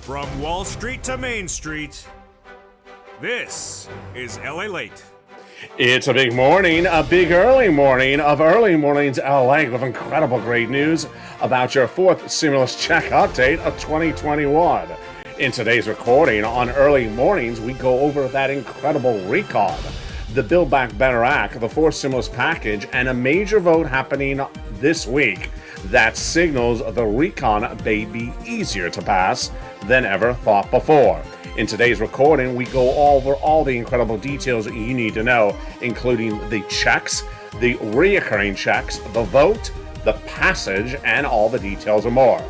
From Wall Street to Main Street, this is LALATE. It's a big morning, a big early morning of early mornings LA with incredible great news about your fourth stimulus check update of 2021. In today's recording on early mornings, we go over that incredible recon, the Build Back Better Act, the fourth stimulus package, and a major vote happening this week that signals the recon may be easier to pass than ever thought before. In today's recording, we go over all the incredible details that you need to know, including the checks, the reoccurring checks, the vote, the passage, and all the details and more.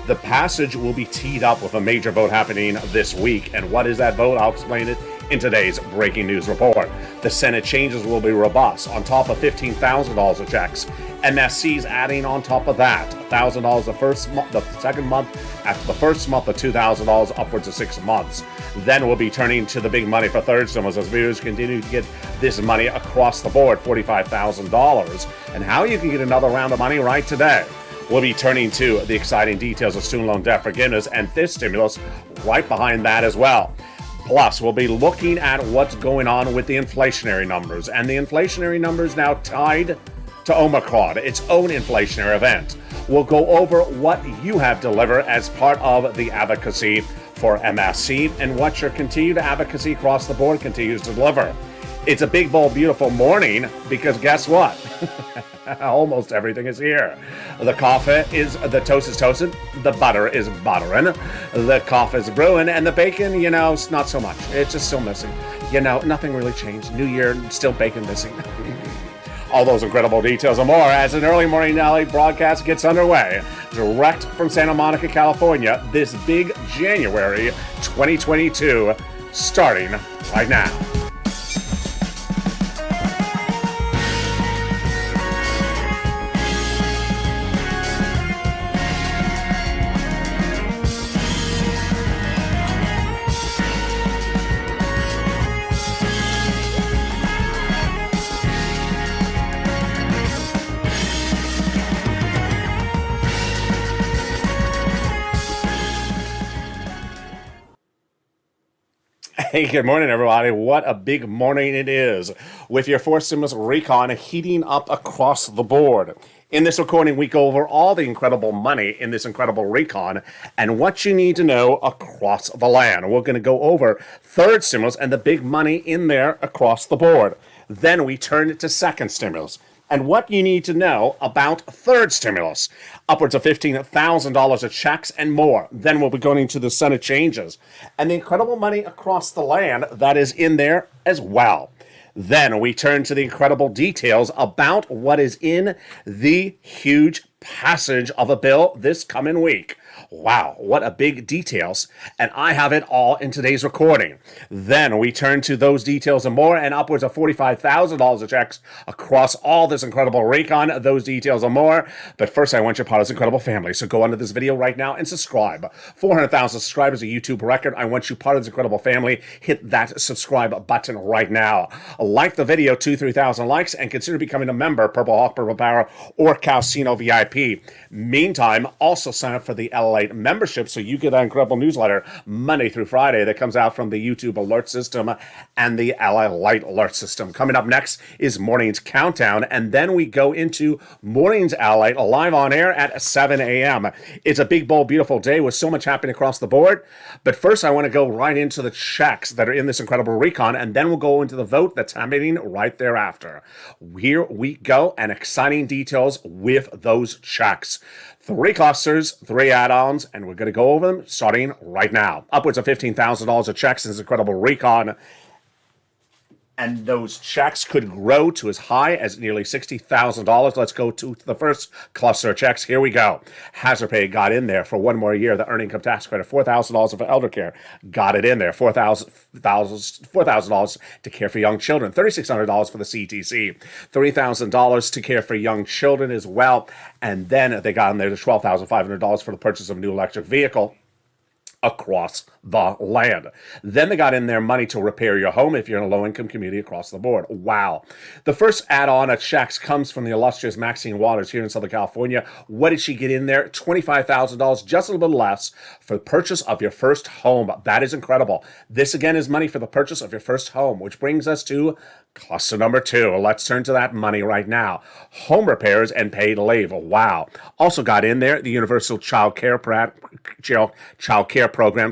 The passage will be teed up with a major vote happening this week. And what is that vote? I'll explain it in today's breaking news report. The Senate changes will be robust on top of $15,000 of checks. MSC's adding on top of that $1,000 the first month, the second month, after the first month of $2,000 upwards of 6 months. Then we'll be turning to the big money for third stimulus as viewers continue to get this money across the board, $45,000, and how you can get another round of money right today. We'll be turning to the exciting details of student loan debt forgiveness and this stimulus right behind that as well. Plus, we'll be looking at what's going on with the inflationary numbers, and the inflationary numbers now tied to Omicron, its own inflationary event. We'll go over what you have delivered as part of the advocacy for MSC and what your continued advocacy across the board continues to deliver. It's a big, bold, beautiful morning because guess what? Almost everything is here. The coffee is, the toast is toasted, the butter is buttering, the coffee is brewing, and the bacon, it's not so much. It's just still missing. Nothing really changed. New year, still bacon missing. All those incredible details and more as an early morning LA broadcast gets underway. Direct from Santa Monica, California, this big January 2022, starting right now. Hey, good morning, everybody. What a big morning it is with your fourth stimulus recon heating up across the board. In this recording, we go over all the incredible money in this incredible recon and what you need to know across the land. We're going to go over third stimulus and the big money in there across the board. Then we turn to second stimulus and what you need to know about third stimulus, upwards of $15,000 of checks and more. Then we'll be going to the Senate changes and the incredible money across the land that is in there as well. Then we turn to the incredible details about what is in the huge passage of a bill this coming week. Wow, what a big details. And I have it all in today's recording. Then we turn to those details and more and upwards of $45,000 of checks across all this incredible recon, those details and more. But first, I want you part of this incredible family. So go under this video right now and subscribe. 400,000 subscribers, a YouTube record. I want you part of this incredible family. Hit that subscribe button right now. Like the video, 2,000-3,000 likes, and consider becoming a member, Purple Hawk, Purple Power, or Calcino VIP. Meantime, also sign up for the LALATE membership so you get an incredible newsletter Monday through Friday that comes out from the YouTube alert system and the LALATE alert system. Coming up next is Morning's Countdown, and then we go into Morning's LALATE live on air at 7 a.m. It's a big, bold, beautiful day with so much happening across the board. But first, I want to go right into the checks that are in this incredible recon, and then we'll go into the vote that's happening right thereafter. Here we go, and exciting details with those checks. 3 clusters, 3 add-ons, and we're going to go over them starting right now. Upwards of $15,000 of checks in this incredible recon. And those checks could grow to as high as nearly $60,000. Let's go to the first cluster of checks. Here we go. Hazard pay got in there for one more year. The earned income tax credit, $4,000 for elder care, got it in there. $4,000 to care for young children. $3,600 for the CTC. $3,000 to care for young children as well. And then they got in there the $12,500 for the purchase of a new electric vehicle across the land. Then they got in there money to repair your home if you're in a low-income community across the board. Wow. The first add-on at checks comes from the illustrious Maxine Waters here in Southern California. What did she get in there? $25,000, just a little bit less, for the purchase of your first home. That is incredible. This, again, is money for the purchase of your first home, which brings us to cluster number 2. Let's turn to that money right now. Home repairs and paid leave. Wow. Also got in there the universal child care programs,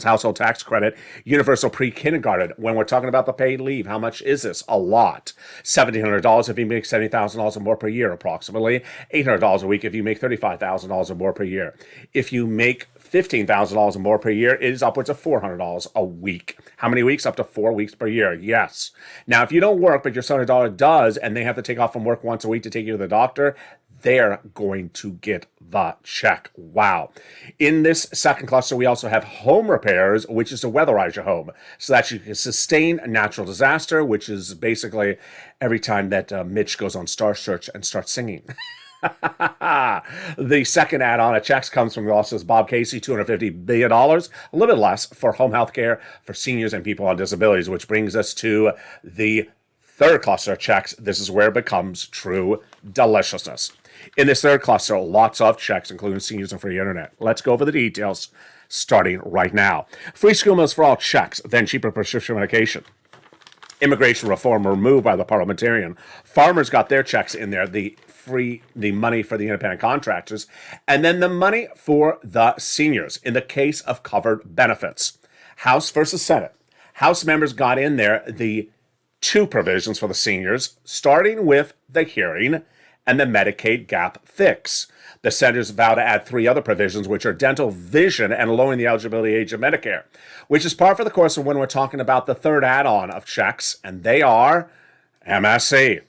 household tax credit, universal pre-kindergarten. When we're talking about the paid leave, how much is this? A lot. $1,700 if you make $70,000 or more per year, approximately. $800 a week if you make $35,000 or more per year. If you make $15,000 or more per year, it is upwards of $400 a week. How many weeks? Up to 4 weeks per year. Yes. Now, if you don't work, but your son or daughter does, and they have to take off from work once a week to take you to the doctor, they're going to get the check. Wow. In this second cluster, we also have home repairs, which is to weatherize your home so that you can sustain a natural disaster, which is basically every time that Mitch goes on Star Search and starts singing. The second add-on at checks comes from the office of Bob Casey, $250 billion, a little bit less for home health care for seniors and people on disabilities, which brings us to the third cluster of checks. This is where it becomes true deliciousness. In this third cluster, lots of checks, including seniors and free internet. Let's go over the details, starting right now. Free school meals for all, checks, then cheaper prescription medication. Immigration reform removed by the parliamentarian. Farmers got their checks in there, the money for the independent contractors, and then the money for the seniors in the case of covered benefits. House versus Senate. House members got in there the 2 provisions for the seniors, starting with the hearing and the Medicaid gap fix. The senators vow to add 3 other provisions, which are dental, vision, and lowering the eligibility age of Medicare, which is par for the course of when we're talking about the third add-on of checks, and they are MSC,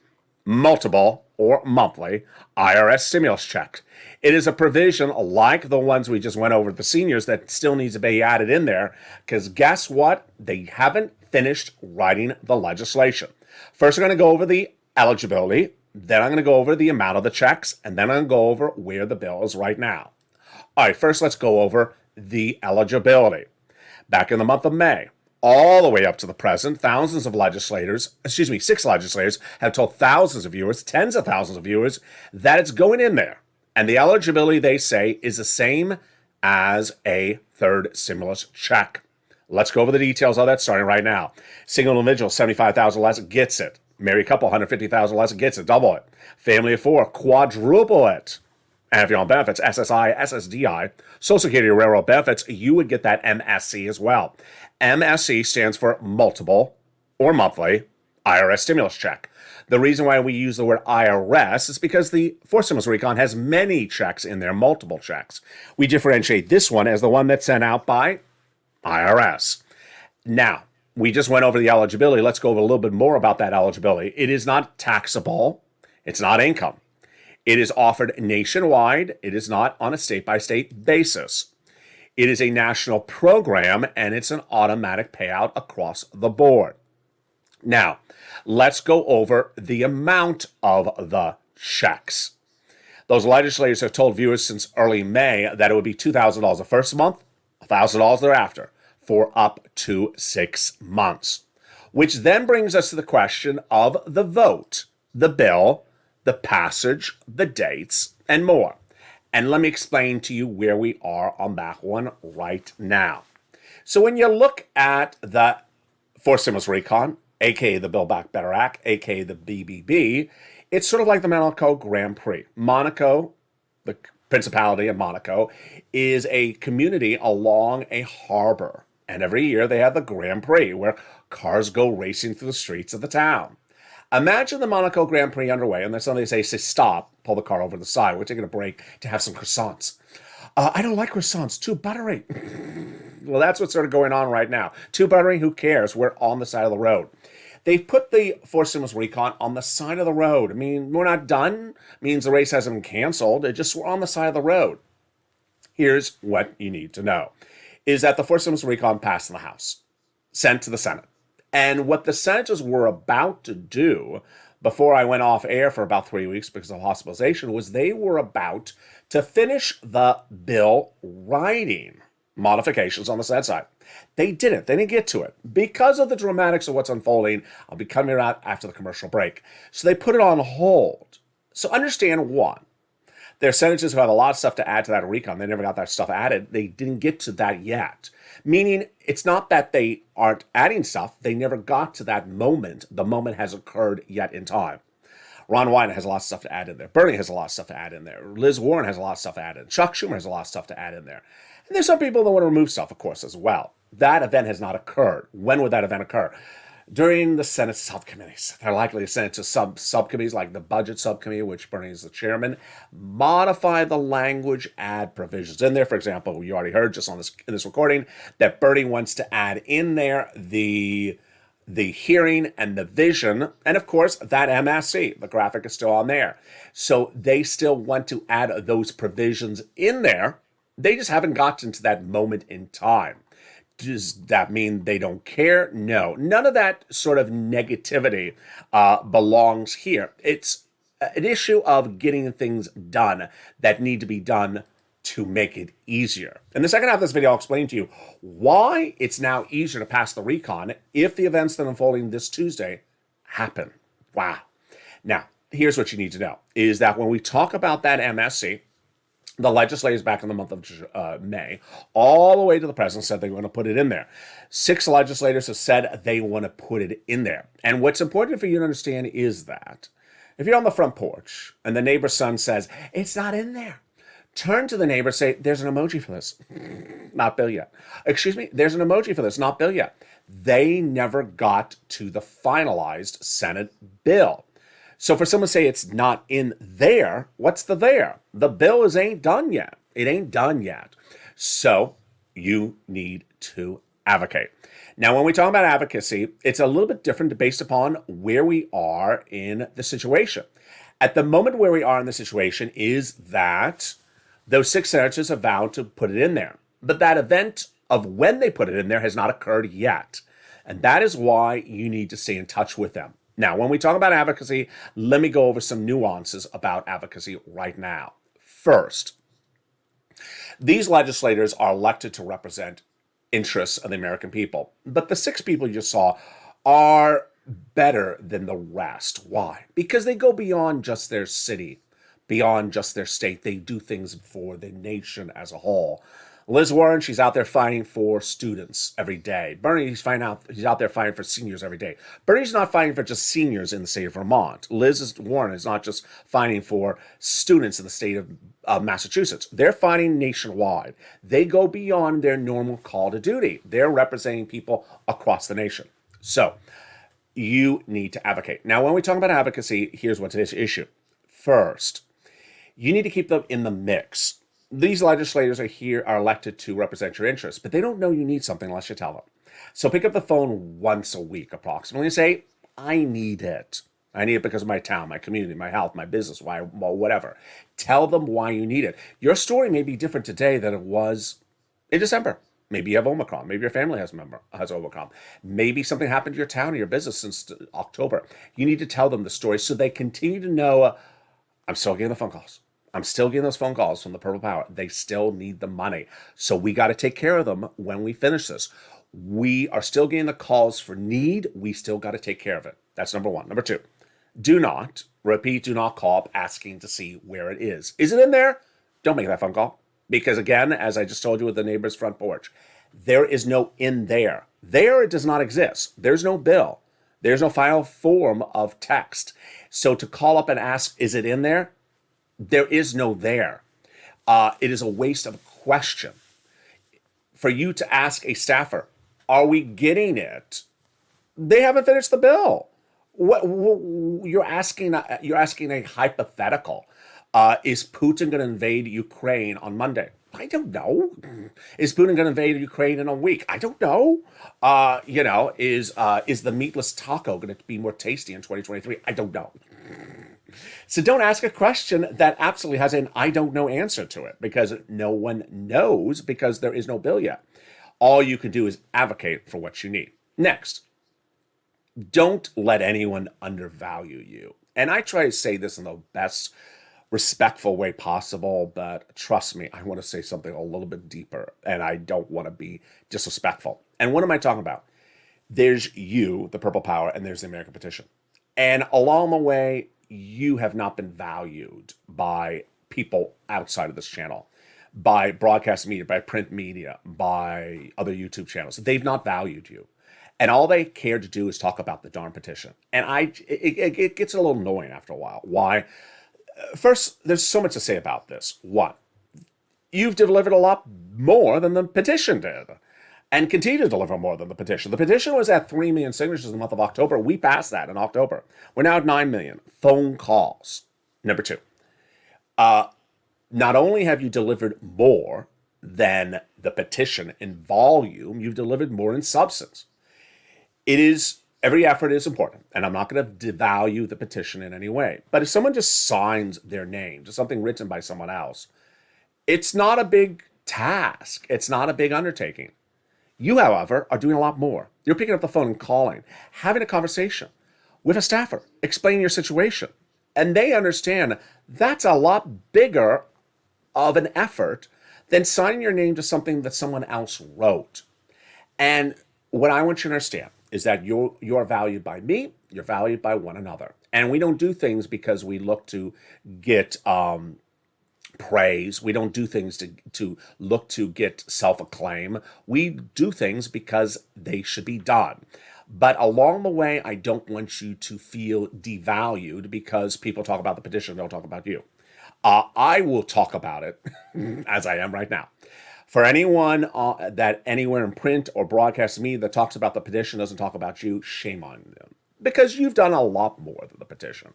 multiple or monthly IRS stimulus check. It is a provision like the ones we just went over with the seniors that still needs to be added in there, because guess what? They haven't finished writing the legislation. First, we're going to go over the eligibility. Then I'm going to go over the amount of the checks, and then I'm going to go over where the bill is right now. All right, first let's go over the eligibility. Back in the month of May, all the way up to the present, thousands of legislators, 6 legislators, have told thousands of viewers, tens of thousands of viewers, that it's going in there. And the eligibility, they say, is the same as a third stimulus check. Let's go over the details of that starting right now. Single individual, $75,000 less, gets it. Married couple, $150,000 less, gets it, double it. Family of 4, quadruple it. And if you're on benefits, SSI, SSDI, Social Security Railroad benefits, you would get that MSC as well. MSC stands for multiple or monthly IRS stimulus check. The reason why we use the word IRS is because the Fourth Stimulus Recon has many checks in there, multiple checks. We differentiate this one as the one that's sent out by IRS. Now, we just went over the eligibility. Let's go over a little bit more about that eligibility. It is not taxable. It's not income. It is offered nationwide. It is not on a state-by-state basis. It is a national program, and it's an automatic payout across the board. Now, let's go over the amount of the checks. Those legislators have told viewers since early May that it would be $2,000 the first month, $1,000 thereafter, for up to 6 months. Which then brings us to the question of the vote, the bill, the passage, the dates, and more. And let me explain to you where we are on that one right now. So when you look at the Fourth Stimulus Recon, aka the Build Back Better Act, aka the BBB, it's sort of like the Monaco Grand Prix. Monaco, the Principality of Monaco, is a community along a harbor. And every year they have the Grand Prix where cars go racing through the streets of the town. Imagine the Monaco Grand Prix underway, and then somebody say stop, pull the car over to the side. We're taking a break to have some croissants. I don't like croissants, too buttery. Well, that's what's sort of going on right now. Too buttery, who cares? We're on the side of the road. They've put the Fourth Stimulus Recon on the side of the road. I mean, we're not done. It means the race hasn't been canceled. It just, we're on the side of the road. Here's what you need to know, is that the Fourth Stimulus Recon passed in the House, sent to the Senate. And what the senators were about to do before I went off air for about 3 weeks because of hospitalization was they were about to finish the bill writing. modifications on the Senate side. They didn't. They didn't get to it. Because of the dramatics of what's unfolding, I'll be coming out after the commercial break. So they put it on hold. So understand one. There are senators who have a lot of stuff to add to that recon. They never got that stuff added. They didn't get to that yet. Meaning, it's not that they aren't adding stuff. They never got to that moment. The moment has occurred yet in time. Ron Wyden has a lot of stuff to add in there. Bernie has a lot of stuff to add in there. Liz Warren has a lot of stuff to add in. Chuck Schumer has a lot of stuff to add in there. And there's some people that want to remove stuff, of course, as well. That event has not occurred. When would that event occur? During the Senate subcommittees. They're likely to send it to subcommittees like the Budget Subcommittee, which Bernie is the chairman. Modify the language, add provisions in there. For example, you already heard just on in this recording that Bernie wants to add in there the hearing and the vision, and of course that MSC, the graphic is still on there. So they still want to add those provisions in there. They just haven't gotten to that moment in time. Does that mean they don't care? No, none of that sort of negativity belongs here. It's an issue of getting things done that need to be done to make it easier. In the second half of this video, I'll explain to you why it's now easier to pass the recon if the events that are unfolding this Tuesday happen. Wow. Now, here's what you need to know, is that when we talk about that MSC, the legislators back in the month of May, all the way to the president, said they want to put it in there. 6 legislators have said they want to put it in there. And what's important for you to understand is that if you're on the front porch and the neighbor's son says, it's not in there, turn to the neighbor and say, there's an emoji for this. Not bill yet. Excuse me, there's an emoji for this, not bill yet. They never got to the finalized Senate bill. So for someone to say it's not in there, what's the there? The bill ain't done yet. It ain't done yet. So you need to advocate. Now, when we talk about advocacy, it's a little bit different based upon where we are in the situation. At the moment where we are in the situation is that those 6 senators have vowed to put it in there. But that event of when they put it in there has not occurred yet. And that is why you need to stay in touch with them. Now, when we talk about advocacy, let me go over some nuances about advocacy right now. First, these legislators are elected to represent interests of the American people. But the 6 people you just saw are better than the rest. Why? Because they go beyond just their city, beyond just their state. They do things for the nation as a whole. Liz Warren, she's out there fighting for students every day. Bernie, he's out there fighting for seniors every day. Bernie's not fighting for just seniors in the state of Vermont. Warren is not just fighting for students in the state of Massachusetts. They're fighting nationwide. They go beyond their normal call to duty. They're representing people across the nation. So you need to advocate. Now, when we talk about advocacy, here's what's today's issue. First, you need to keep them in the mix. These legislators are elected to represent your interests, but they don't know you need something unless you tell them. So pick up the phone once a week approximately and say, I need it. I need it because of my town, my community, my health, my business, whatever. Tell them why you need it. Your story may be different today than it was in December. Maybe you have Omicron. Maybe your family has Omicron. Maybe something happened to your town or your business since October. You need to tell them the story so they continue to know, I'm still getting the phone calls. I'm still getting those phone calls from the Purple Power. They still need the money. So we got to take care of them when we finish this. We are still getting the calls for need. We still got to take care of it. That's number 1. Number 2, do not call up asking to see where it is. Is it in there? Don't make that phone call. Because again, as I just told you with the neighbor's front porch, there is no in there. There it does not exist. There's no bill. There's no final form of text. So to call up and ask, is it in there? There is no there. It is a waste of a question. For you to ask a staffer, are we getting it? They haven't finished the bill. What you're asking a hypothetical. Is Putin going to invade Ukraine on Monday? I don't know. Is Putin going to invade Ukraine in a week? I don't know. Is the meatless taco going to be more tasty in 2023? I don't know. So don't ask a question that absolutely has an I don't know answer to it, because no one knows, because there is no bill yet. All you can do is advocate for what you need. Next, don't let anyone undervalue you. And I try to say this in the best respectful way possible, but trust me, I want to say something a little bit deeper, and I don't want to be disrespectful. And what am I talking about? There's you, the Purple Power, and there's the American Petition. And along the way, you have not been valued by people outside of this channel, by broadcast media, by print media, by other YouTube channels. They've not valued you. And all they care to do is talk about the darn petition. And it gets a little annoying after a while. Why? First, there's so much to say about this. One, you've delivered a lot more than the petition did, and continue to deliver more than the petition. The petition was at 3 million signatures in the month of October. We passed that in October. We're now at 9 million phone calls. Number two, not only have you delivered more than the petition in volume, you've delivered more in substance. Every effort is important, and I'm not going to devalue the petition in any way. But if someone just signs their name to something written by someone else, it's not a big task. It's not a big undertaking. You, however, are doing a lot more. You're picking up the phone and calling, having a conversation with a staffer, explaining your situation. And they understand that's a lot bigger of an effort than signing your name to something that someone else wrote. And what I want you to understand is that you're valued by me, you're valued by one another. And we don't do things because we look to get praise. We don't do things to look to get self-acclaim. We do things because they should be done. But along the way, I don't want you to feel devalued because people talk about the petition and don't talk about you. I will talk about it as I am right now. For anyone that anywhere in print or broadcast media that talks about the petition doesn't talk about you, shame on them. Because you've done a lot more than the petition.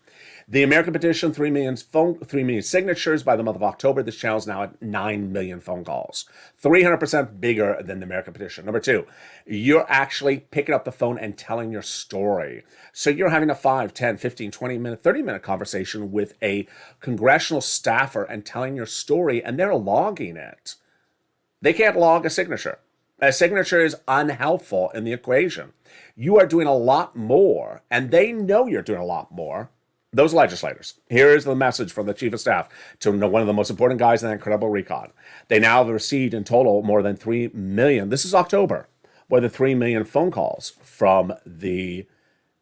The American Petition, 3 million signatures by the month of October. This channel is now at 9 million phone calls. 300% bigger than the American Petition. Number two, you're actually picking up the phone and telling your story. So you're having a 5, 10, 15, 20 minute, 30 minute conversation with a congressional staffer and telling your story, and they're logging it. They can't log a signature. A signature is unhelpful in the equation. You are doing a lot more, and they know you're doing a lot more. Those legislators. Here is the message from the chief of staff to one of the most important guys in that incredible recon. They now have received in total more than 3 million. This is October. More than 3 million phone calls from the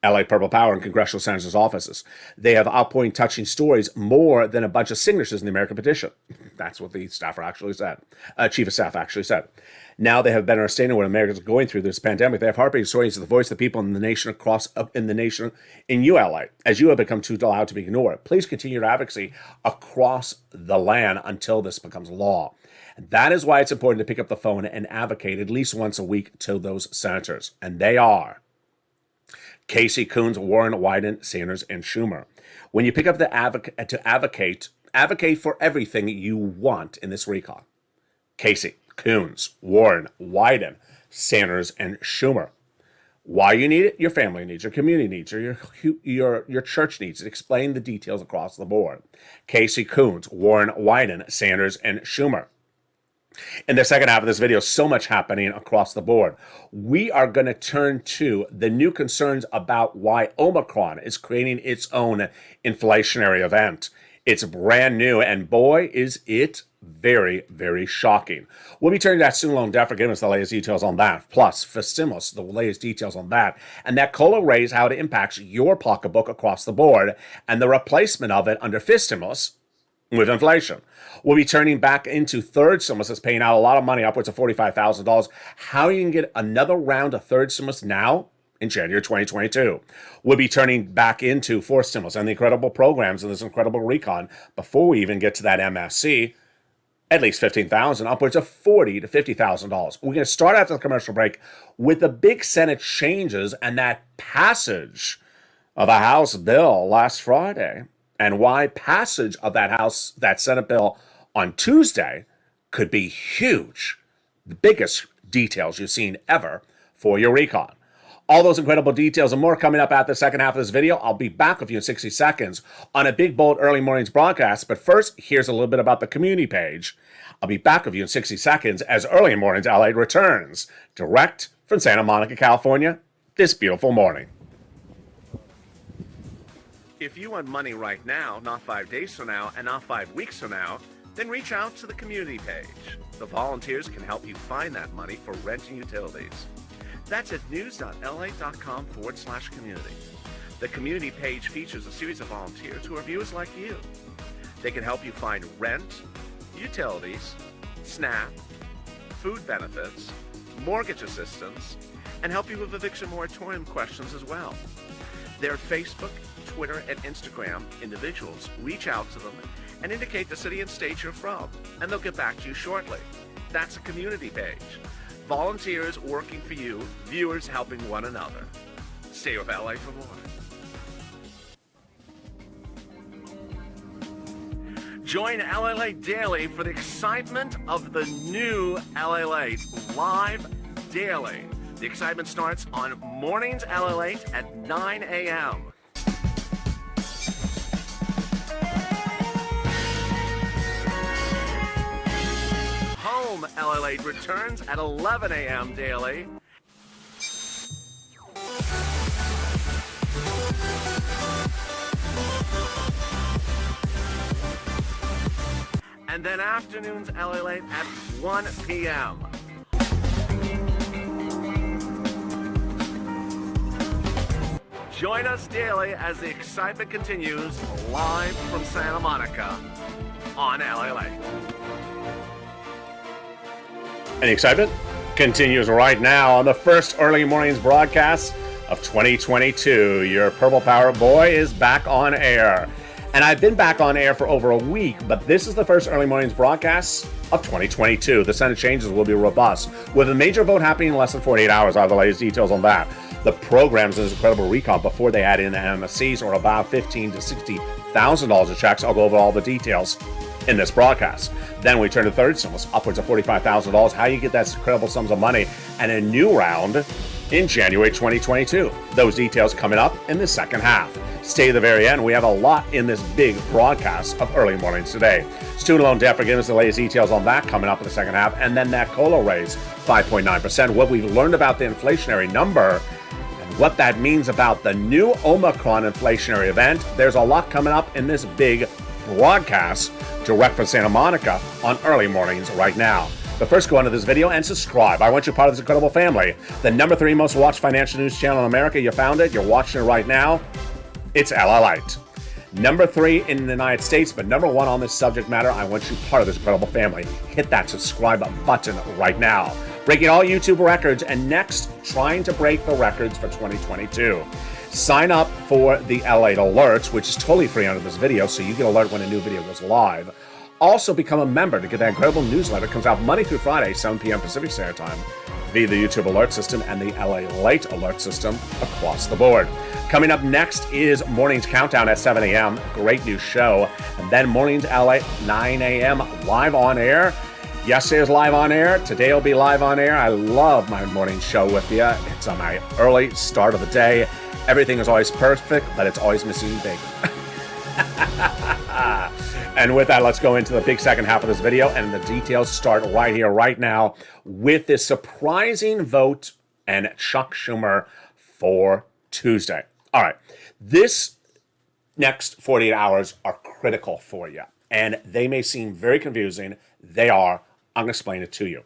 LA Purple Power and congressional senators' offices. They have outpouring, touching stories more than a bunch of signatures in the American Petition. That's what the staffer actually said. Chief of staff actually said. Now they have better understanding what Americans are going through this pandemic. They have heartbreaking stories of the voice of the people in the nation in LA, as you have become too loud to be ignored. Please continue your advocacy across the land until this becomes law. That is why it's important to pick up the phone and advocate at least once a week to those senators. And they are Casey, Coons, Warren, Wyden, Sanders, and Schumer. When you pick up to advocate for everything you want in this recon. Casey, Coons, Warren, Wyden, Sanders, and Schumer. Why you need it? Your family needs, your community needs, or your church needs it. Explain the details across the board. Casey, Coons, Warren, Wyden, Sanders, and Schumer. In the second half of this video, so much happening across the board. We are going to turn to the new concerns about why Omicron is creating its own inflationary event. It's brand new, and boy, is it very, very shocking. We'll be turning to that student loan debt forgiveness, the latest details on that. Plus, for stimulus, the latest details on that. And that COLA raise, how it impacts your pocketbook across the board, and the replacement of it under fifth stimulus with inflation. We'll be turning back into third stimulus that's paying out a lot of money, upwards of $45,000. How you can get another round of third stimulus now in January 2022. We'll be turning back into fourth stimulus and the incredible programs in this incredible recon before we even get to that MSC. At least $15,000, upwards of $40,000 to $50,000. We're going to start after the commercial break with the big Senate changes and that passage of a House bill last Friday, and why passage of that Senate bill on Tuesday could be huge. The biggest details you've seen ever for your recon. All those incredible details and more coming up at the second half of this video. I'll be back with you in 60 seconds on a big, bold early mornings broadcast. But first, here's a little bit about the community page. I'll be back with you in 60 seconds as Early Mornings LA returns direct from Santa Monica, California, this beautiful morning. If you want money right now, not 5 days from now, and not 5 weeks from now, then reach out to the community page. The volunteers can help you find that money for rent and utilities. That's at news.lalate.com/community. The community page features a series of volunteers who are viewers like you. They can help you find rent, utilities, SNAP, food benefits, mortgage assistance, and help you with eviction moratorium questions as well. Their Facebook, Twitter, and Instagram individuals reach out to them and indicate the city and state you're from, and they'll get back to you shortly. That's a community page. Volunteers working for you, viewers helping one another. Stay with LA for more. Join LALATE Daily for the excitement of the new LALATE live daily. The excitement starts on Mornings LALATE at 9 a.m. Home LALATE returns at 11 a.m. daily. And then afternoons LALATE at 1 p.m. Join us daily as the excitement continues live from Santa Monica on LALATE. And the excitement continues right now on the first early mornings broadcast of 2022. Your Purple Power Boy is back on air. And I've been back on air for over a week, but this is the first early mornings broadcast of 2022. The Senate changes will be robust, with a major vote happening in less than 48 hours. I have the latest details on that. The programs in this incredible recon before they add in the MSCs are about $15,000 to $60,000 of checks. I'll go over all the details in this broadcast. Then we turn to third stimulus, upwards of $45,000. How you get that incredible sums of money, and a new round in January 2022. Those details coming up in the second half. Stay to the very end. We have a lot in this big broadcast of early mornings today. Student loan debt forgiveness, the latest details on that coming up in the second half. And then that COLA raise, 5.9%. What we've learned about the inflationary number and what that means about the new Omicron inflationary event. There's a lot coming up in this big broadcast direct from Santa Monica on early mornings right now. But first, go into this video and subscribe. I want you part of this incredible family. The number 3 most watched financial news channel in America. You found it. You're watching it right now. It's LALATE. Number 3 in the United States, but number 1 on this subject matter. I want you part of this incredible family. Hit that subscribe button right now. Breaking all YouTube records, and next, trying to break the records for 2022. Sign up for the LALATE alerts, which is totally free under this video, so you get alert when a new video goes live. Also become a member to get that incredible newsletter. It comes out Monday through Friday, 7 p.m. Pacific Standard Time, via the YouTube alert system and the LALATE alert system across the board. Coming up next is Mornings Countdown at 7 a.m. Great new show. And then Mornings LA, 9 a.m. live on air. Yesterday was live on air. Today will be live on air. I love my morning show with you. It's on my early start of the day. Everything is always perfect, but it's always missing bacon. And with that, let's go into the big second half of this video, and the details start right here, right now, with this surprising vote and Chuck Schumer for Tuesday. All right, this next 48 hours are critical for you, and they may seem very confusing. They are. I'm going to explain it to you.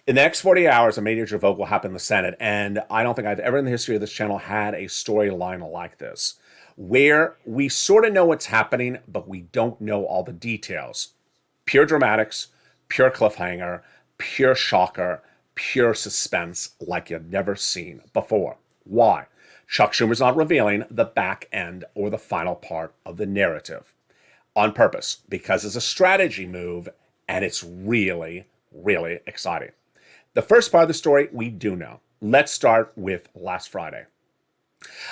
In the next 48 hours, a major vote will happen in the Senate, and I don't think I've ever in the history of this channel had a storyline like this, where we sort of know what's happening, but we don't know all the details. Pure dramatics, pure cliffhanger, pure shocker, pure suspense like you've never seen before. Why? Chuck Schumer's not revealing the back end or the final part of the narrative on purpose, because it's a strategy move, and it's really, really exciting. The first part of the story we do know. Let's start with last Friday.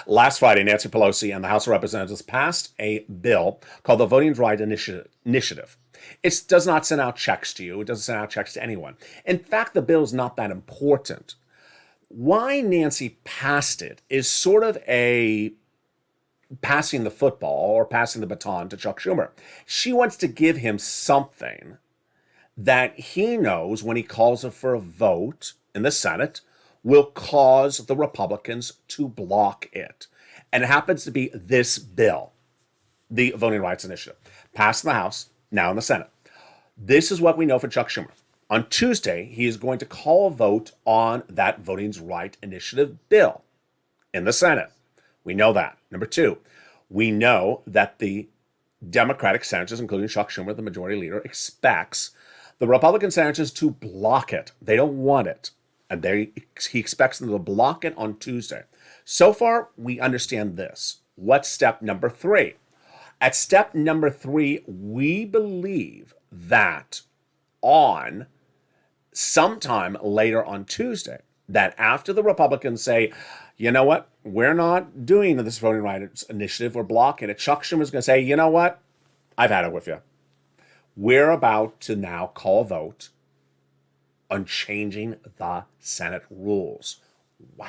Last Friday, Nancy Pelosi and the House of Representatives passed a bill called the Voting Rights Initiative. It does not send out checks to you. It doesn't send out checks to anyone. In fact, the bill is not that important. Why Nancy passed it is sort of a passing the football or passing the baton to Chuck Schumer. She wants to give him something that he knows when he calls for a vote in the Senate will cause the Republicans to block it. And it happens to be this bill. the Voting Rights Initiative. Passed in the House, now in the Senate. This is what we know for Chuck Schumer. On Tuesday, he is going to call a vote on that Voting Rights Initiative bill in the Senate. We know that. Number two, we know that the Democratic senators, including Chuck Schumer, the majority leader, expects the Republican senators to block it. They don't want it. And he expects them to block it on Tuesday. So far, we understand this. What's step number three? At step number three, we believe that on sometime later on Tuesday, that after the Republicans say, you know what, we're not doing this Voting Rights Initiative, we're blocking it, Chuck Schumer's going to say, you know what, I've had it with you. We're about to now call a vote on changing the Senate rules. Wow.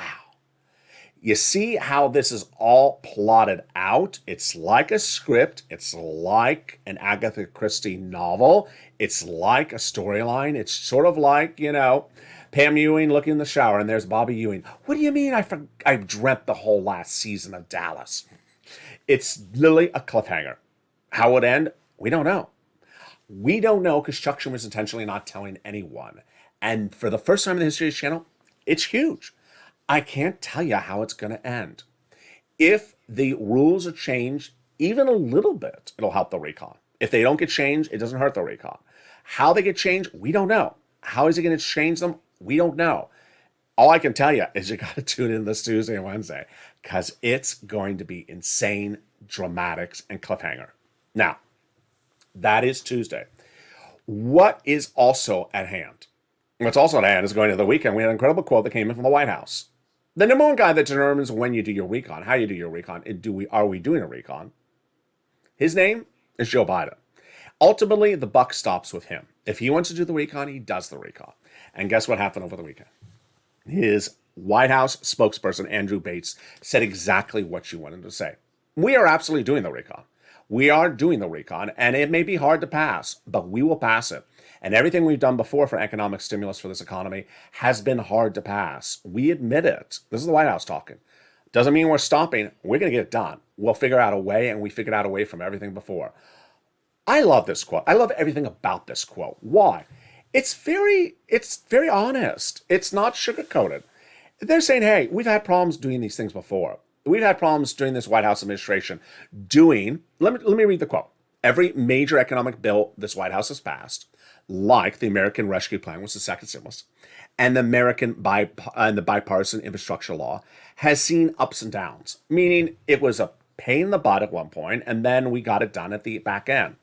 You see how this is all plotted out? It's like a script. It's like an Agatha Christie novel. It's like a storyline. It's sort of like, Pam Ewing looking in the shower and there's Bobby Ewing. What do you mean I dreamt the whole last season of Dallas? It's literally a cliffhanger. How it would end? We don't know. We don't know because Chuck Schumer is intentionally not telling anyone. And for the first time in the history of this channel, it's huge. I can't tell you how it's going to end. If the rules are changed even a little bit, it'll help the recon. If they don't get changed, it doesn't hurt the recon. How they get changed, we don't know. How is he going to change them? We don't know. All I can tell you is you got to tune in this Tuesday and Wednesday because it's going to be insane, dramatics, and cliffhanger. Now, that is Tuesday. What is also at hand? What's also at hand is going into the weekend. We had an incredible quote that came in from the White House. The number one guy that determines when you do your recon, how you do your recon, are we doing a recon? His name is Joe Biden. Ultimately, the buck stops with him. If he wants to do the recon, he does the recon. And guess what happened over the weekend? His White House spokesperson, Andrew Bates, said exactly what you wanted to say. We are absolutely doing the recon. We are doing the recon, and it may be hard to pass, but we will pass it. And everything we've done before for economic stimulus for this economy has been hard to pass. We admit it. This is the White House talking. Doesn't mean we're stopping. We're going to get it done. We'll figure out a way, and we figured out a way from everything before. I love this quote. I love everything about this quote. Why? It's very honest. It's not sugar-coated. They're saying, hey, we've had problems doing these things before. We've had problems during this White House administration doing, let me read the quote. Every major economic bill this White House has passed, like the American Rescue Plan, which is the second stimulus, and the bipartisan infrastructure law, has seen ups and downs, meaning it was a pain in the butt at one point, and then we got it done at the back end.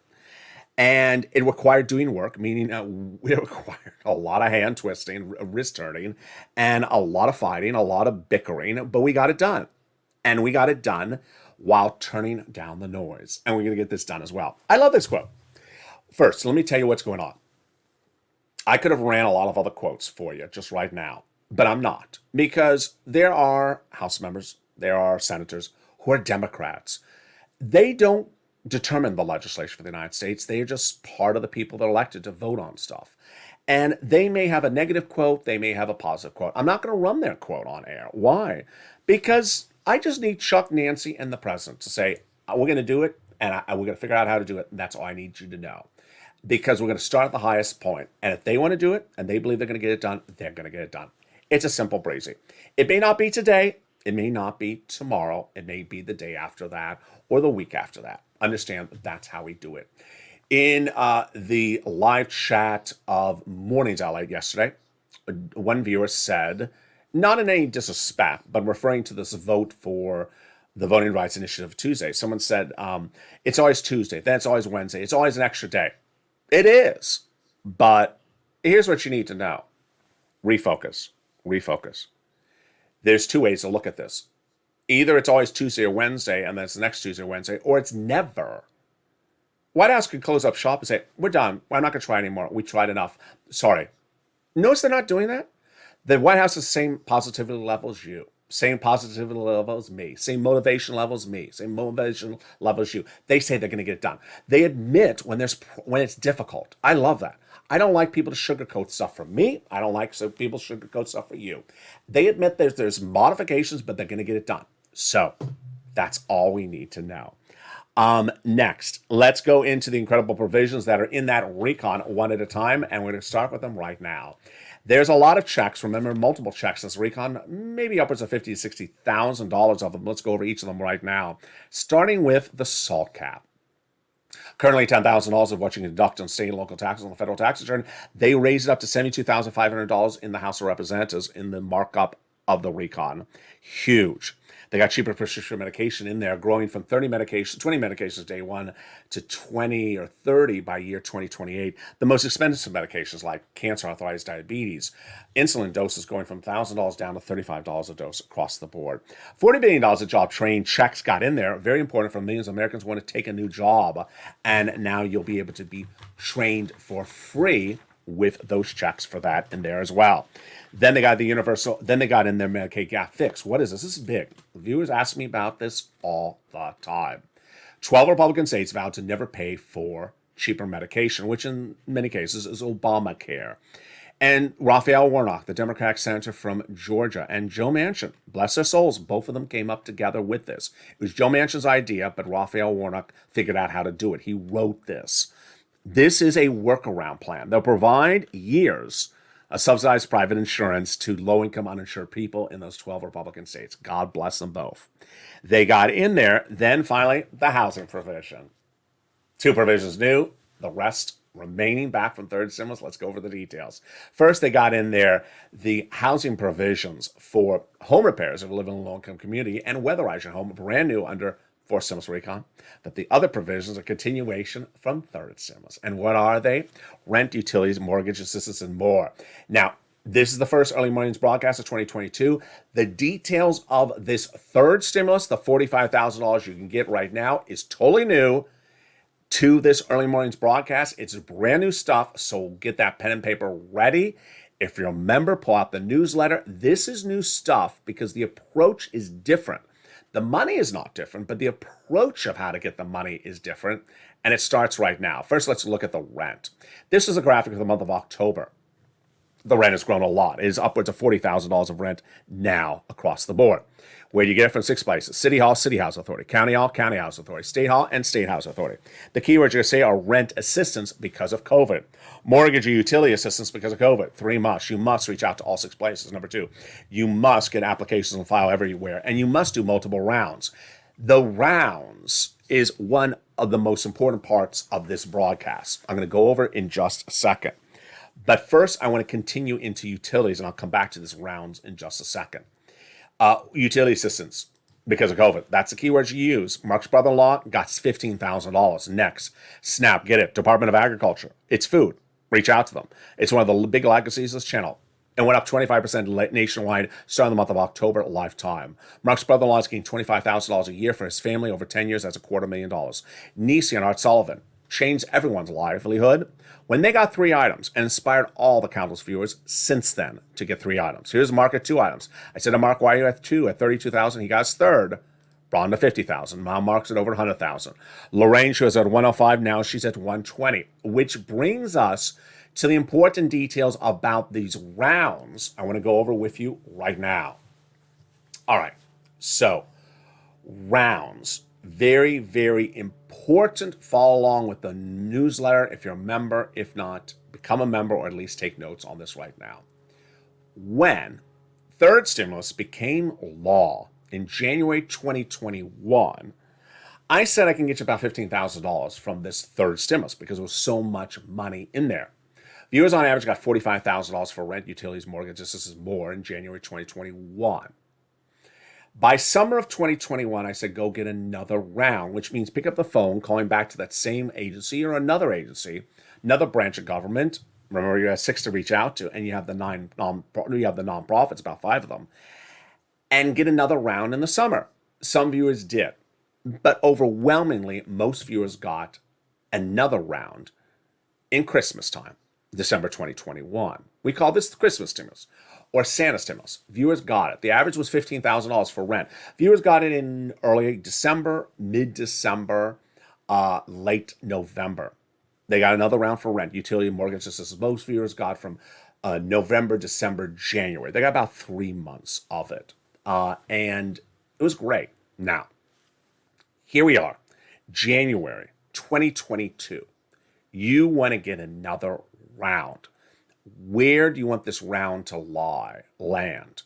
And it required doing work, meaning it required a lot of hand twisting, wrist turning, and a lot of fighting, a lot of bickering, but we got it done. And we got it done while turning down the noise. And we're going to get this done as well. I love this quote. First, let me tell you what's going on. I could have ran a lot of other quotes for you just right now, but I'm not. Because there are House members, there are senators who are Democrats. They don't determine the legislation for the United States. They are just part of the people that are elected to vote on stuff. And they may have a negative quote. They may have a positive quote. I'm not going to run their quote on air. Why? Because I just need Chuck, Nancy, and the president to say, we're going to do it, and we're going to figure out how to do it. And that's all I need you to know. Because we're going to start at the highest point. And if they want to do it, and they believe they're going to get it done, they're going to get it done. It's a simple breezy. It may not be today. It may not be tomorrow. It may be the day after that or the week after that. Understand that's how we do it. In the live chat of Mornings LA yesterday, one viewer said, not in any disrespect, but referring to this vote for the Voting Rights Initiative Tuesday, someone said, it's always Tuesday, then it's always Wednesday, it's always an extra day. It is, but here's what you need to know. Refocus. There's two ways to look at this. Either it's always Tuesday or Wednesday, and then it's the next Tuesday or Wednesday, or it's never. White House could close up shop and say, we're done. I'm not going to try anymore. We tried enough. Sorry. Notice they're not doing that? The White House is the same positivity level as you. Same positivity level as me. Same motivation level as me. Same motivation level as you. They say they're going to get it done. They admit when it's difficult. I love that. I don't like people to sugarcoat stuff for me. I don't like people to sugarcoat stuff for you. They admit there's modifications, but they're going to get it done. So that's all we need to know. Next, let's go into the incredible provisions that are in that recon one at a time, and we're going to start with them right now. There's a lot of checks. Remember, multiple checks in this recon, maybe upwards of $50,000 to $60,000 of them. Let's go over each of them right now, starting with the salt cap. Currently, $10,000 of what you can deduct on state and local taxes on the federal tax return. They raised it up to $72,500 in the House of Representatives in the markup of the recon. Huge. They got cheaper prescription medication in there, growing from 20 medications day one to 20 or 30 by year 2028. The most expensive medications like cancer, arthritis, diabetes, insulin doses going from $1,000 down to $35 a dose across the board. $40 billion of job train checks got in there. Very important for millions of Americans who want to take a new job. And now you'll be able to be trained for free with those checks for that in there as well. Then they got the universal, then they got in their Medicaid gap fix. What is this? This is big. Viewers ask me about this all the time. 12 Republican states vowed to never pay for cheaper medication, which in many cases is Obamacare. And Raphael Warnock, the Democratic senator from Georgia, and Joe Manchin, bless their souls, both of them came up together with this. It was Joe Manchin's idea, but Raphael Warnock figured out how to do it. He wrote this. This is a workaround plan. They'll provide years of subsidized private insurance to low-income uninsured people in those 12 Republican states. God bless them both. They got in there. Then finally, the housing provision. 2 provisions new, the rest remaining back from third stimulus. Let's go over the details. First, they got in there the housing provisions for home repairs if you live in a low-income community and weatherize your home, brand new under fourth stimulus recon. But the other provisions are continuation from third stimulus. And what are they? Rent, utilities, mortgage assistance, and more. Now, this is the first early mornings broadcast of 2022. The details of this third stimulus, the $45,000 you can get right now, is totally new to this early mornings broadcast. It's brand new stuff, so get that pen and paper ready. If you're a member, pull out the newsletter. This is new stuff because the approach is different. The money is not different, but the approach of how to get the money is different, and it starts right now. First, let's look at the rent. This is a graphic of the month of October. The rent has grown a lot. It is upwards of $40,000 of rent now across the board. Where you get it from 6 places: City Hall, City House Authority; County Hall, County House Authority; State Hall, and State House Authority. The keywords you're going to say are rent assistance because of COVID, mortgage or utility assistance because of COVID. 3 musts. You must reach out to all 6 places. Number 2, you must get applications on file everywhere, and you must do multiple rounds. The rounds is one of the most important parts of this broadcast. I'm going to go over it in just a second. But first, I want to continue into utilities, and I'll come back to this rounds in just a second. Utility assistance because of COVID. That's the keywords you use. Mark's brother-in-law got $15,000. Next, SNAP, get it. Department of Agriculture. It's food. Reach out to them. It's one of the big legacies of this channel. It went up 25% nationwide starting the month of October lifetime. Mark's brother-in-law is getting $25,000 a year for his family over 10 years. That's $250,000. Nisi and Art Sullivan changed everyone's livelihood when they got 3 items and inspired all the countless viewers since then to get 3 items. Here's Mark at 2 items. I said to Mark, why are you at 2 at $32,000? He got his third, brought him to $50,000. Now Mark's at over $100,000. Lorraine, she was at $105. Now she's at $120, which brings us to the important details about these rounds I want to go over with you right now. All right, so rounds. Very, very important. Follow along with the newsletter if you're a member. If not, become a member or at least take notes on this right now. When third stimulus became law in January 2021, I said I can get you about $15,000 from this third stimulus because there was so much money in there. Viewers on average got $45,000 for rent, utilities, mortgages. This is more in January 2021. By summer of 2021, I said, go get another round, which means pick up the phone, calling back to that same agency or another agency, another branch of government. Remember, you have 6 to reach out to, and you have the nonprofits, about 5 of them, and get another round in the summer. Some viewers did, but overwhelmingly, most viewers got another round in Christmas time, December 2021. We call this the Christmas stimulus, or Santa stimulus. Viewers got it. The average was $15,000 for rent. Viewers got it in early December, mid-December, late November. They got another round for rent, utility, mortgage assistance. Most viewers got from November, December, January. They got about 3 months of it. And it was great. Now, here we are. January 2022, you want to get another round. Where do you want this round to land?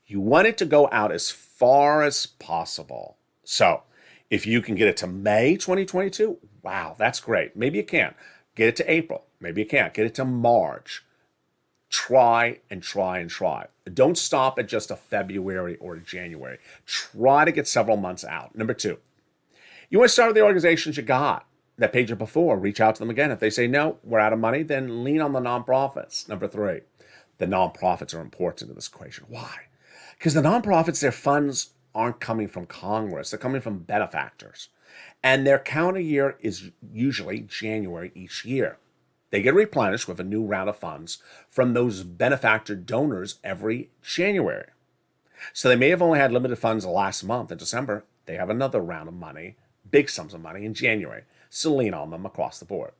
You want it to go out as far as possible. So if you can get it to May 2022, wow, that's great. Maybe you can. Get it to April. Maybe you can't. Get it to March. Try and try and try. Don't stop at just a February or a January. Try to get several months out. Number two, you want to start with the organizations you got that paid you before. Reach out to them again. If they say, no, we're out of money, then lean on the nonprofits. Number three, the nonprofits are important in this equation. Why? Because the nonprofits, their funds aren't coming from Congress. They're coming from benefactors. And their calendar year is usually January each year. They get replenished with a new round of funds from those benefactor donors every January. So they may have only had limited funds last month in December. They have another round of money, big sums of money in January. So lean on them across the board.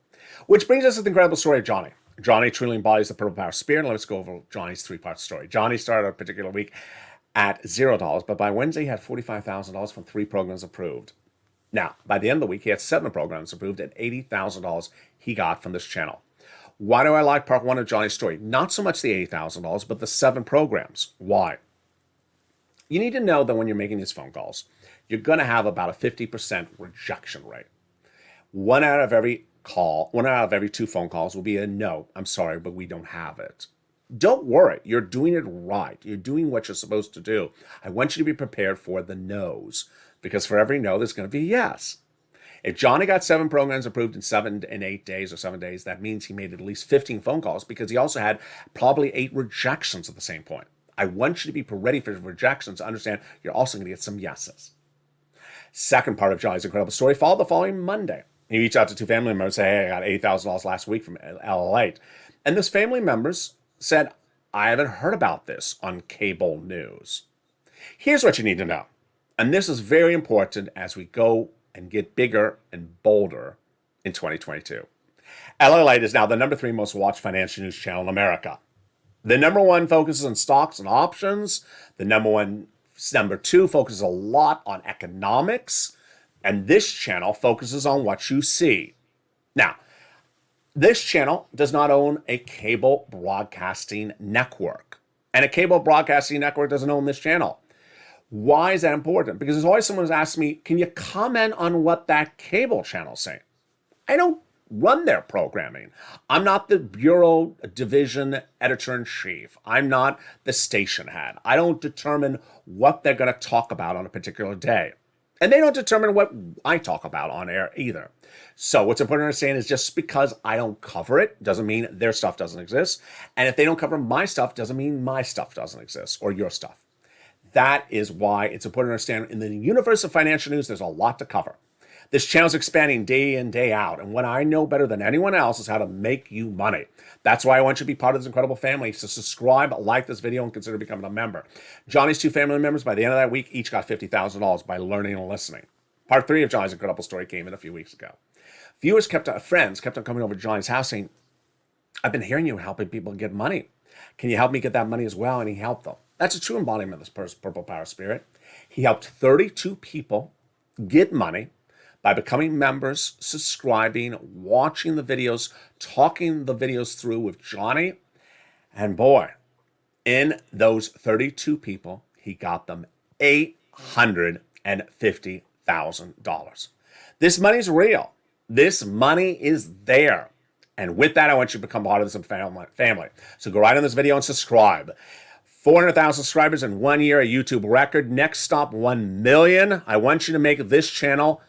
Which brings us to the incredible story of Johnny. Johnny truly embodies the purple power spirit. Let's go over Johnny's three-part story. Johnny started a particular week at $0, but by Wednesday he had $45,000 from 3 programs approved. Now, by the end of the week, he had 7 programs approved at $80,000 he got from this channel. Why do I like part 1 of Johnny's story? Not so much the $80,000, but the 7 programs. Why? You need to know that when you're making these phone calls, you're going to have about a 50% rejection rate. 1 out of every 2 phone calls will be a no, I'm sorry, but we don't have it. Don't worry, you're doing it right. You're doing what you're supposed to do. I want you to be prepared for the no's, because for every no, there's going to be a yes. If Johnny got 7 programs approved in 7 and 8 days or 7 days, that means he made at least 15 phone calls, because he also had probably 8 rejections at the same point. I want you to be ready for rejections to understand you're also going to get some yeses. Second part of Johnny's incredible story followed the following Monday. He reached out to 2 family members and said, hey, I got $80,000 last week from LALATE. And those family members said, I haven't heard about this on cable news. Here's what you need to know. And this is very important as we go and get bigger and bolder in 2022. LALATE is now the number 3 most watched financial news channel in America. The number 1 focuses on stocks and options. The number 2 focuses a lot on economics. And this channel focuses on what you see. Now, this channel does not own a cable broadcasting network. And a cable broadcasting network doesn't own this channel. Why is that important? Because there's always someone who's asked me, can you comment on what that cable channel's saying? I don't run their programming. I'm not the bureau division editor-in-chief. I'm not the station head. I don't determine what they're going to talk about on a particular day. And they don't determine what I talk about on air either. So what's important to understand is just because I don't cover it doesn't mean their stuff doesn't exist. And if they don't cover my stuff doesn't mean my stuff doesn't exist or your stuff. That is why it's important to understand in the universe of financial news, there's a lot to cover. This channel's expanding day in, day out. And what I know better than anyone else is how to make you money. That's why I want you to be part of this incredible family. So subscribe, like this video, and consider becoming a member. Johnny's 2 family members, by the end of that week, each got $50,000 by learning and listening. Part 3 of Johnny's incredible story came in a few weeks ago. Friends kept on coming over to Johnny's house saying, I've been hearing you helping people get money. Can you help me get that money as well? And he helped them. That's a true embodiment of this purple power spirit. He helped 32 people get money by becoming members, subscribing, watching the videos, talking the videos through with Johnny. And boy, in those 32 people, he got them $850,000. This money's real. This money is there. And with that, I want you to become part of this family. So go right on this video and subscribe. 400,000 subscribers in 1 year, a YouTube record. Next stop, 1 million. I want you to make this channel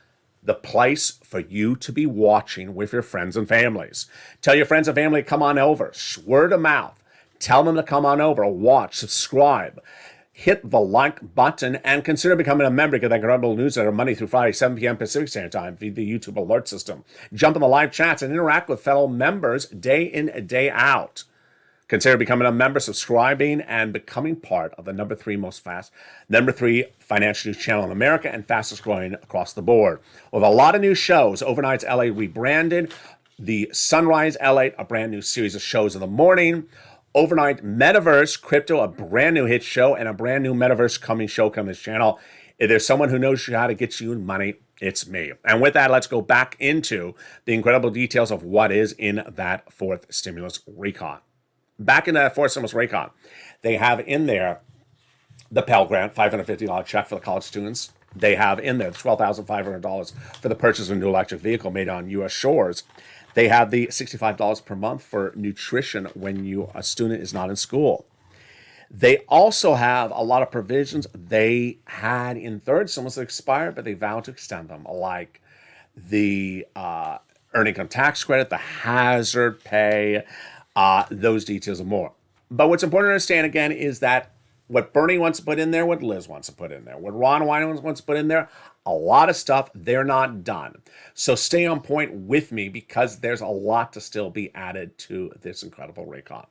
the place for you to be watching with your friends and families. Tell your friends and family to come on over. Word of mouth. Tell them to come on over, watch, subscribe. Hit the like button and consider becoming a member. Get that incredible newsletter Monday through Friday, 7 p.m. Pacific Standard Time via the YouTube alert system. Jump in the live chats and interact with fellow members day in, day out. Consider becoming a member, subscribing, and becoming part of the number 3 financial news channel in America and fastest growing across the board. With a lot of new shows, Overnight's LA rebranded, the Sunrise LA, a brand new series of shows in the morning, Overnight Metaverse Crypto, a brand new hit show, and a brand new Metaverse show coming to this channel. If there's someone who knows how to get you money, It's me. And with that, let's go back into the incredible details of what is in that fourth stimulus recon. Back in that fourth stimulus recon, they have in there the Pell Grant, $550 check for the college students. They have in there $12,500 for the purchase of a new electric vehicle made on U.S. shores. They have the $65 per month for nutrition when a student is not in school. They also have a lot of provisions they had in third stimulus that expired, but they vowed to extend them, like the earned income tax credit, the hazard pay, those details and more. But what's important to understand, again, is that what Bernie wants to put in there, what Liz wants to put in there, what Ron Wyden wants to put in there, a lot of stuff, they're not done. So stay on point with me because there's a lot to still be added to this incredible recon.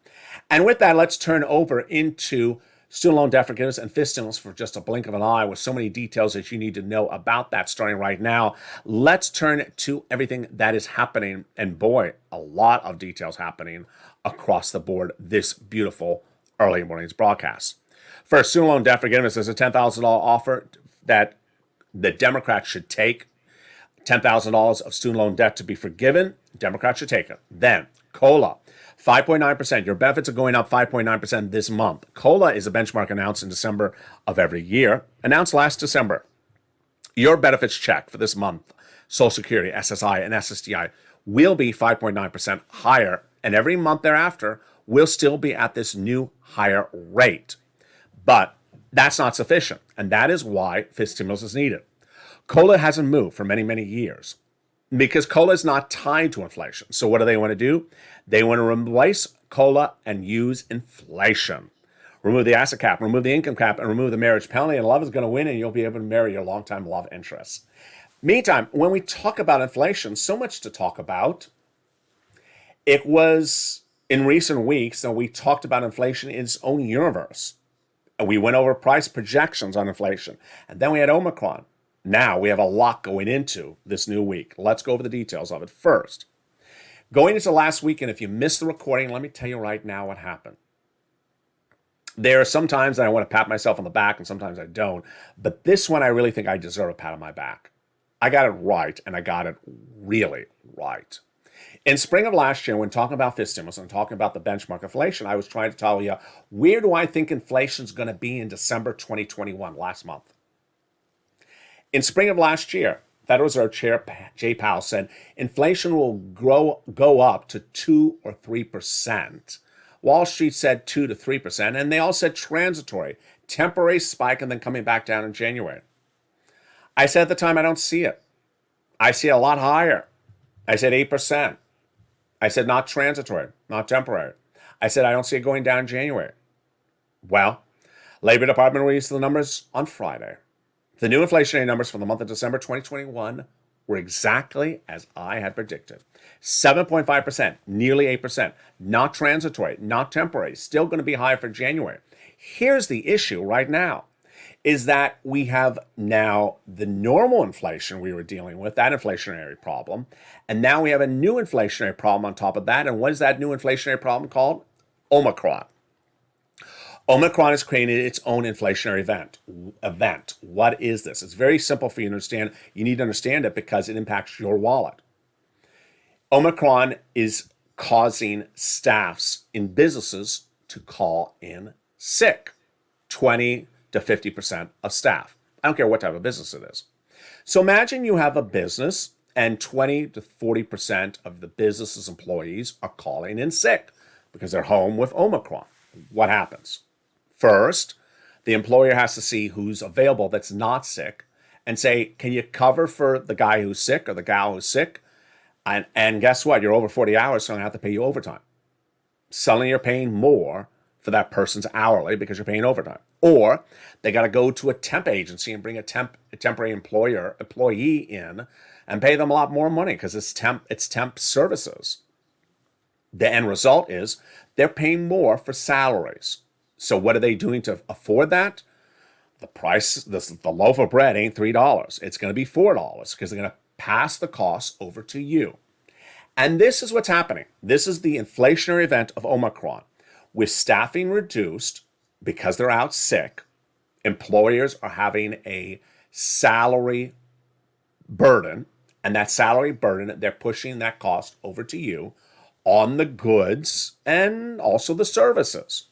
And with that, let's turn over into student loan debt forgiveness and fifth stimulus for just a blink of an eye with so many details that you need to know about that starting right now. Let's turn to everything that is happening. And boy, a lot of details happening across the board this beautiful early morning's broadcast. First, student loan debt forgiveness is a $10,000 offer that the Democrats should take. $10,000 of student loan debt to be forgiven. Democrats should take it. Then, COLA, 5.9%. Your benefits are going up 5.9% this month. COLA is a benchmark announced in December of every year, announced last December. Your benefits check for this month, Social Security, SSI, and SSDI, will be 5.9% higher, and every month thereafter will still be at this new higher rate. But that's not sufficient, and that is why fifth stimulus is needed. COLA hasn't moved for many, many years because COLA is not tied to inflation. So what do they want to do? They want to replace COLA and use inflation. Remove the asset cap, remove the income cap, and remove the marriage penalty, and love is going to win, and you'll be able to marry your longtime love interest. Meantime, when we talk about inflation, so much to talk about. It was in recent weeks that we talked about inflation in its own universe. We went over price projections on inflation, and then we had Omicron. Now we have a lot going into this new week. Let's go over the details of it. First, going into last weekend, if you missed the recording, let me tell you right now what happened. There are some times that I want to pat myself on the back, and sometimes I don't. But this one, I really think I deserve a pat on my back. I got it right, and I got it really right. In spring of last year, when talking about fifth stimulus and talking about the benchmark inflation, I was trying to tell you, where do I think inflation is going to be in December 2021, last month? In spring of last year, Federal Reserve Chair Jay Powell said inflation will go up to 2 or 3%. Wall Street said 2 to 3%, and they all said transitory, temporary spike, and then coming back down in January. I said at the time, I don't see it. I see it a lot higher. I said 8%. I said not transitory, not temporary. I said I don't see it going down in January. Well, Labor Department released the numbers on Friday. The new inflationary numbers for the month of December 2021 were exactly as I had predicted. 7.5%, nearly 8%, not transitory, not temporary, still going to be high for January. Here's the issue right now, is that we have now the normal inflation we were dealing with, that inflationary problem, and now we have a new inflationary problem on top of that. And what is that new inflationary problem called? Omicron. Omicron has created its own inflationary event. What is this? It's very simple for you to understand. You need to understand it because it impacts your wallet. Omicron is causing staffs in businesses to call in sick. 20 to 50% of staff. I don't care what type of business it is. So imagine you have a business and 20 to 40% of the business's employees are calling in sick because they're home with Omicron. What happens? First, the employer has to see who's available that's not sick and say, can you cover for the guy who's sick or the gal who's sick? And guess what? You're over 40 hours, so I'm going to have to pay you overtime. Suddenly you're paying more for that person's hourly because you're paying overtime. Or they got to go to a temp agency and bring a temporary employee in and pay them a lot more money because it's temp services. The end result is they're paying more for salaries. So what are they doing to afford that? The price, the loaf of bread ain't $3. It's going to be $4 because they're going to pass the cost over to you. And this is what's happening. This is the inflationary event of Omicron. With staffing reduced because they're out sick, employers are having a salary burden, and that salary burden, they're pushing that cost over to you on the goods and also the services.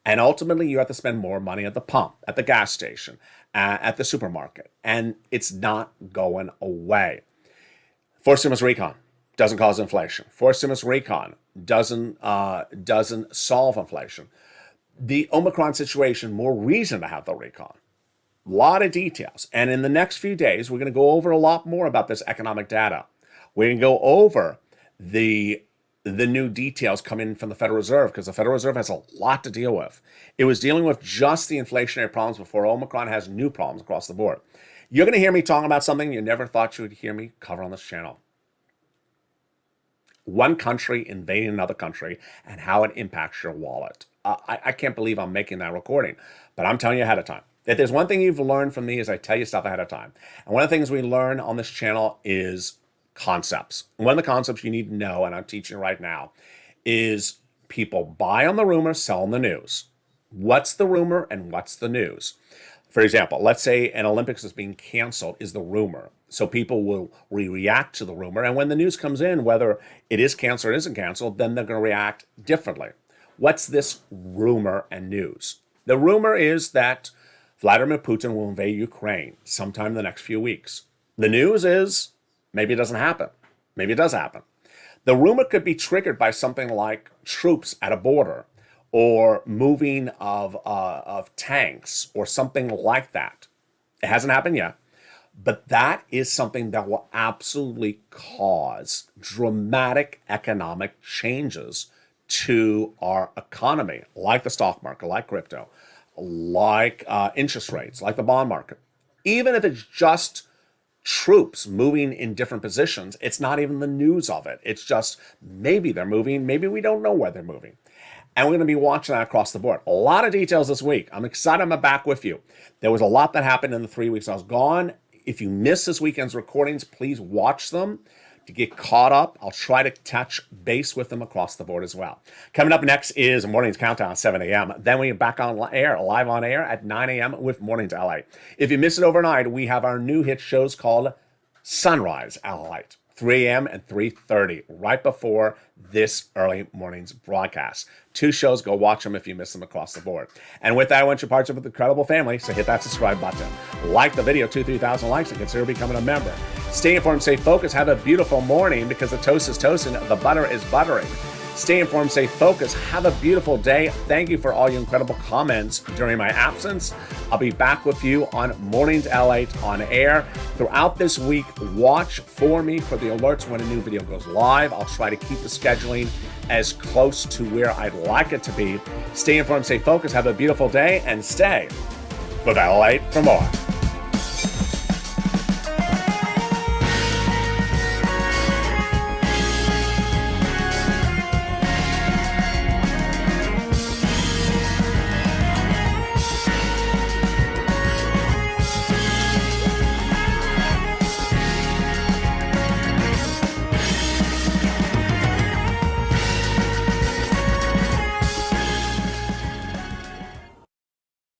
And ultimately, you have to spend more money at the pump, at the gas station, at the supermarket, and it's not going away. Forced stimulus recon doesn't cause inflation. Forced stimulus recon doesn't solve inflation. The Omicron situation, more reason to have the recon. A lot of details. And in the next few days, we're going to go over a lot more about this economic data. We're going to go over the new details coming from the Federal Reserve, because the Federal Reserve has a lot to deal with. It was dealing with just the inflationary problems before Omicron has new problems across the board. You're going to hear me talking about something you never thought you would hear me cover on this channel. One country invading another country and how it impacts your wallet. I can't believe I'm making that recording, but I'm telling you ahead of time. If there's one thing you've learned from me is I tell you stuff ahead of time. And one of the things we learn on this channel is concepts. One of the concepts you need to know, and I'm teaching right now, is people buy on the rumor, sell on the news. What's the rumor and what's the news? For example, let's say an Olympics is being canceled is the rumor. So people will react to the rumor. And when the news comes in, whether it is canceled or isn't canceled, then they're going to react differently. What's this rumor and news? The rumor is that Vladimir Putin will invade Ukraine sometime in the next few weeks. The news is maybe it doesn't happen. Maybe it does happen. The rumor could be triggered by something like troops at a border or moving of tanks or something like that. It hasn't happened yet, but that is something that will absolutely cause dramatic economic changes to our economy, like the stock market, like crypto, like interest rates, like the bond market. Even if it's just troops moving in different positions, it's not even the news of it. It's just maybe they're moving, maybe we don't know where they're moving. And we're going to be watching that across the board. A lot of details this week. I'm excited I'm back with you. There was a lot that happened in the 3 weeks I was gone. If you missed this weekend's recordings, please watch them to get caught up. I'll try to touch base with them across the board as well. Coming up next is Morning's Countdown at 7 a.m. Then we're back on air, live on air at 9 a.m. with Morning's LA. If you missed it overnight, we have our new hit shows called Sunrise LALATE, 3 a.m. and 3:30, right before this early morning's broadcast. 2 shows, go watch them if you miss them across the board. And with that, I want you parts of the incredible family, so hit that subscribe button. Like the video, 2,000-3,000 likes, and consider becoming a member. Stay informed, stay focused, have a beautiful morning, because the toast is toasting, the butter is buttering. Stay informed, stay focused, have a beautiful day. Thank you for all your incredible comments during my absence. I'll be back with you on Mornings LALATE on air. Throughout this week, watch for me for the alerts when a new video goes live. I'll try to keep the scheduling as close to where I'd like it to be. Stay informed, stay focused, have a beautiful day, and stay with LALATE for more.